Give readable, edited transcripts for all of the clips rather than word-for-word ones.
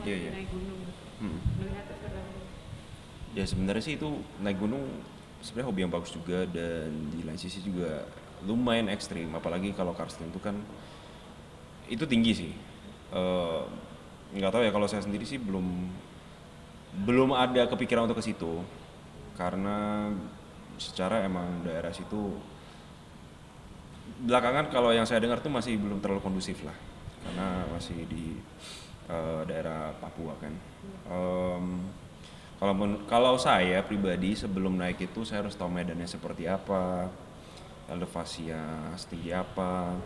Iya, lagi iya. naik gunung Hmm. melihat seperti Ya sebenarnya sih itu naik gunung sebenarnya hobi yang bagus juga, dan di lain sisi juga lumayan ekstrim, apalagi kalau karsten itu kan itu tinggi sih. Eh, nggak tahu ya, kalau saya sendiri sih belum belum ada kepikiran untuk ke situ, karena secara emang daerah situ belakangan kalau yang saya dengar tuh masih belum terlalu kondusif lah, karena masih di daerah Papua kan. Em, kalau saya pribadi sebelum naik itu saya harus tahu medannya seperti apa, elevasinya setinggi apa,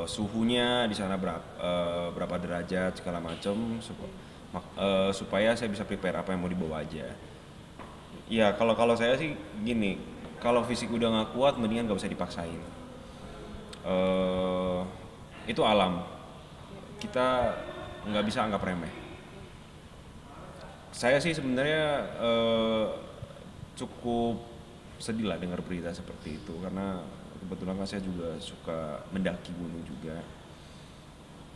suhunya di sana berapa derajat segala macam, supaya saya bisa prepare apa yang mau dibawa aja. Ya kalau kalau saya sih gini, kalau fisik udah nggak kuat mendingan nggak usah dipaksain. eh itu alam, kita nggak bisa anggap remeh. Saya sih sebenarnya cukup sedih lah dengar berita seperti itu, karena kebetulan kan saya juga suka mendaki gunung juga.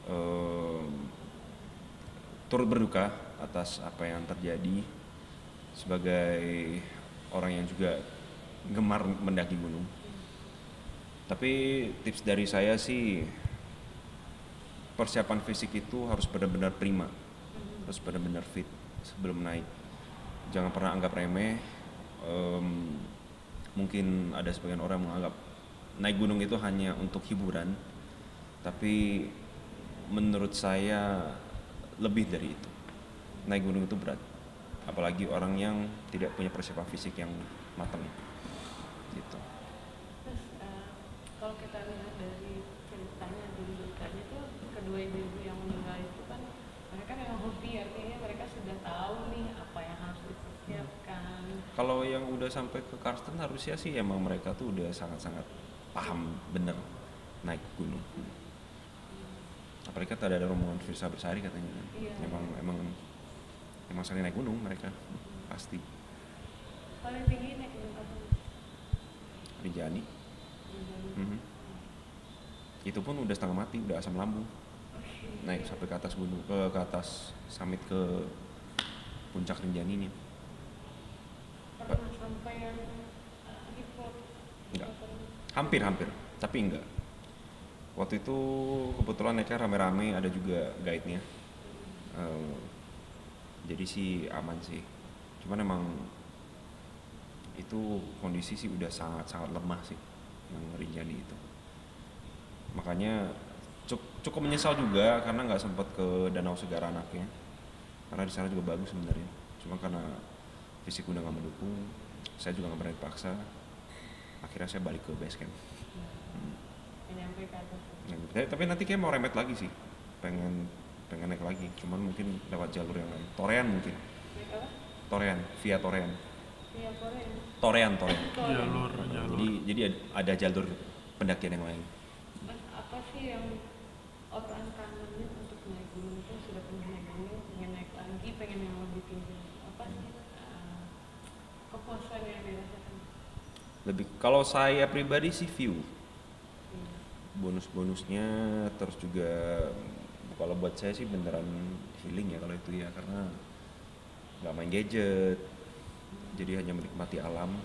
Eh, turut berduka atas apa yang terjadi sebagai orang yang juga gemar mendaki gunung. Tapi tips dari saya sih, persiapan fisik itu harus benar-benar prima, harus benar-benar fit sebelum naik. Jangan pernah anggap remeh. Em, Mungkin ada sebagian orang menganggap naik gunung itu hanya untuk hiburan, tapi menurut saya lebih dari itu. Naik gunung itu berat, apalagi orang yang tidak punya persiapan fisik yang matang gitu. terus kalau kita lihat dari ceritanya dari beritanya tuh kedua ibu-ibu yang meninggal itu kan mereka memang hobi, artinya mereka sudah tahu nih apa yang harus dipersiapkan. Kalau yang udah sampai ke Karsten harusnya sih emang mereka tuh udah sangat-sangat paham bener naik gunung. Apalagi kan ada rombongan Firsa Bersari katanya kan. Iya. Emang emang emang sering naik gunung mereka pasti. Paling tinggi naik gunung apa? Rinjani. Mhm. Itu pun udah setengah mati, udah asam lambung. Naik sampai ke atas gunung, ke atas summit, ke puncak Rinjaninya. Pernah sampai yang report Enggak. Hampir, tapi enggak. Waktu itu kebetulan naiknya rame-rame, ada juga guide-nya. Eh, jadi sih aman sih. Cuman emang itu kondisi sih udah sangat-sangat lemah sih yang Rinjani itu. Makanya cukup menyesal juga karena nggak sempat ke Danau Segara Anaknya. Karena di sana juga bagus sebenarnya. Cuma karena fisik udah nggak mendukung, saya juga nggak berani paksa. Akhirnya saya balik ke base camp. nyampe ke atas. Tapi nanti kayak mau remet lagi sih. Pengen pengen naik lagi. Cuman mungkin lewat jalur yang lain. Torean mungkin. Naik apa? Torean, via Torean. Via Korea. Torean. jalur Jadi ada jalur pendakian yang lain. Mas, apa sih yang orang kangennya untuk naik gunung itu? Sudah pernah naik gunung, pengen naik lagi, pengen yang lebih tinggi. Apa sih kepuasan yang dirasakan? Lebih kalau saya pribadi sih view. Bonus-bonusnya, terus juga kalau buat saya sih beneran healing ya kalau itu ya, karena nggak main gadget, jadi hanya menikmati alam.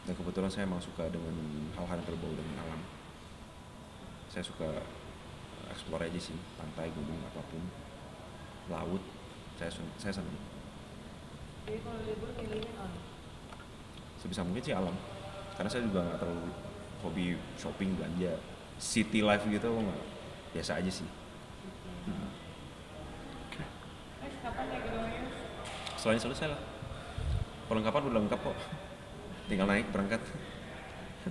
Dan kebetulan saya emang suka dengan hal-hal yang berbau dengan alam. Saya suka explore aja sih, pantai, gunung, apapun, laut, saya senang. Jadi kalau libur pilihnya apa? Sebisa mungkin sih alam, karena saya juga nggak terlalu hobi shopping, belanja city life gitu, nggak, biasa aja sih. Mas, kapan naik gunungnya? Selain selesai lah, perlengkapan udah lengkap kok, tinggal naik berangkat.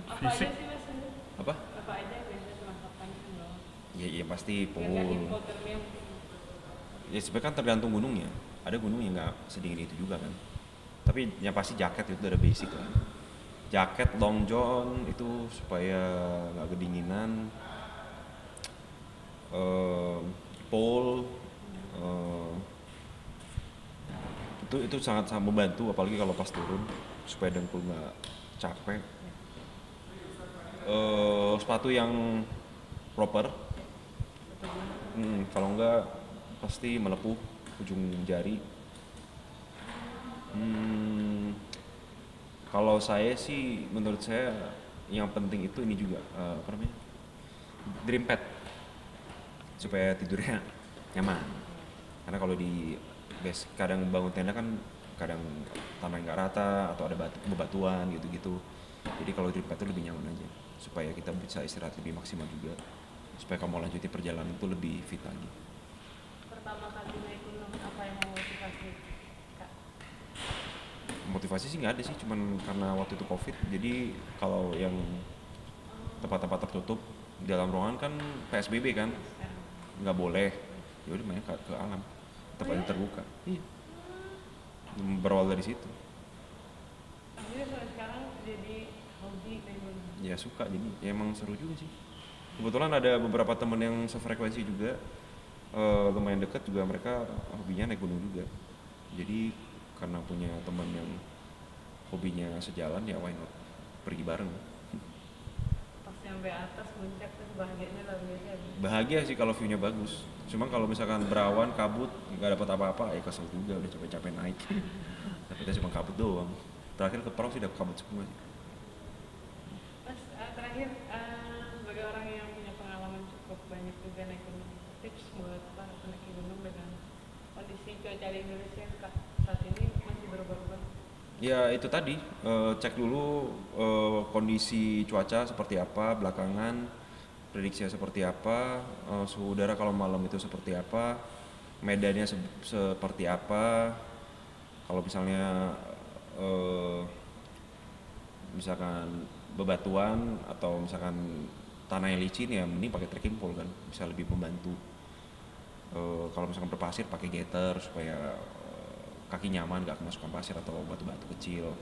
Apa aja sih mas? Apa Apa aja biasanya perlengkapan kan bawa? ya pasti Biar nggak full. hipotermia. Ya sebenarnya kan tergantung gunungnya, ada gunung yang nggak sedingin itu juga kan, tapi yang pasti jaket itu udah basic lah. Jaket long john itu supaya nggak kedinginan. Pole, eh, itu sangat sangat membantu, apalagi kalau pas turun supaya dengkul nggak capek. Sepatu yang proper. Kalau enggak pasti melepuh ujung jari. Kalau saya sih, menurut saya yang penting itu ini juga apa namanya, dream pad, supaya tidurnya nyaman. Karena kalau di base kadang bangun tenda kan kadang tanah nggak rata atau ada bebatuan gitu-gitu. Jadi kalau dream pad itu lebih nyaman aja, supaya kita bisa istirahat lebih maksimal juga, supaya kamu lanjutin perjalanan itu lebih fit lagi. Pertama kali naik gunung apa yang memotivasi Kak? Motivasi sih nggak ada sih, cuman karena waktu itu covid, jadi kalau yang tempat-tempat tertutup di dalam ruangan kan PSBB kan, nggak boleh, ya udah main ke alam, tempat yang terbuka. Iya, berawal dari situ. Jadi sampai sekarang jadi hobi naik gunung. Ya suka, jadi ya emang seru juga sih. Kebetulan ada beberapa temen yang sefrekuensi juga, lumayan deket juga, mereka hobinya naik gunung juga. Jadi karena punya teman yang hobinya sejalan, ya why not pergi bareng. Pas sampai atas puncak tuh bahagianya luar biasa. Bahagia sih kalau view-nya bagus. Cuma kalau misalkan berawan, kabut, nggak dapat apa-apa, ya kesel juga, udah capek-capek naik. Tapi kita cuma kabut doang. Terakhir ke Parau sih udah kabut semua sih. Mas, terakhir sebagai orang yang punya pengalaman cukup banyak juga naik gunung, tips buat para pendaki gunung dengan kondisi cuaca di Indonesia saat ini masih berubah-ubah. Ya itu tadi, cek dulu kondisi cuaca seperti apa belakangan, prediksinya seperti apa, suhu udara kalau malam itu seperti apa, medannya seperti apa. Kalau misalnya misalkan bebatuan atau misalkan tanah yang licin, ya mending pakai trekking pole kan, bisa lebih membantu. Kalau misalkan berpasir pakai gaiter supaya kaki nyaman, gak kemasukan pasir atau batu-batu kecil.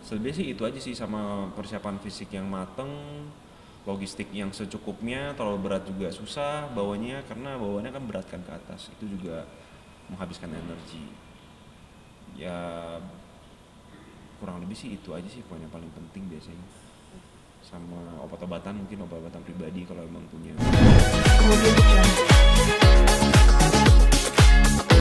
Selebihnya sih itu aja sih, sama persiapan fisik yang mateng, logistik yang secukupnya. Terlalu berat juga susah bawanya, karena bawaannya kan berat kan ke atas, itu juga menghabiskan energi. Ya kurang lebih sih itu aja sih poin yang paling penting biasanya. Sama obat-obatan, mungkin obat-obatan pribadi kalau emang punya.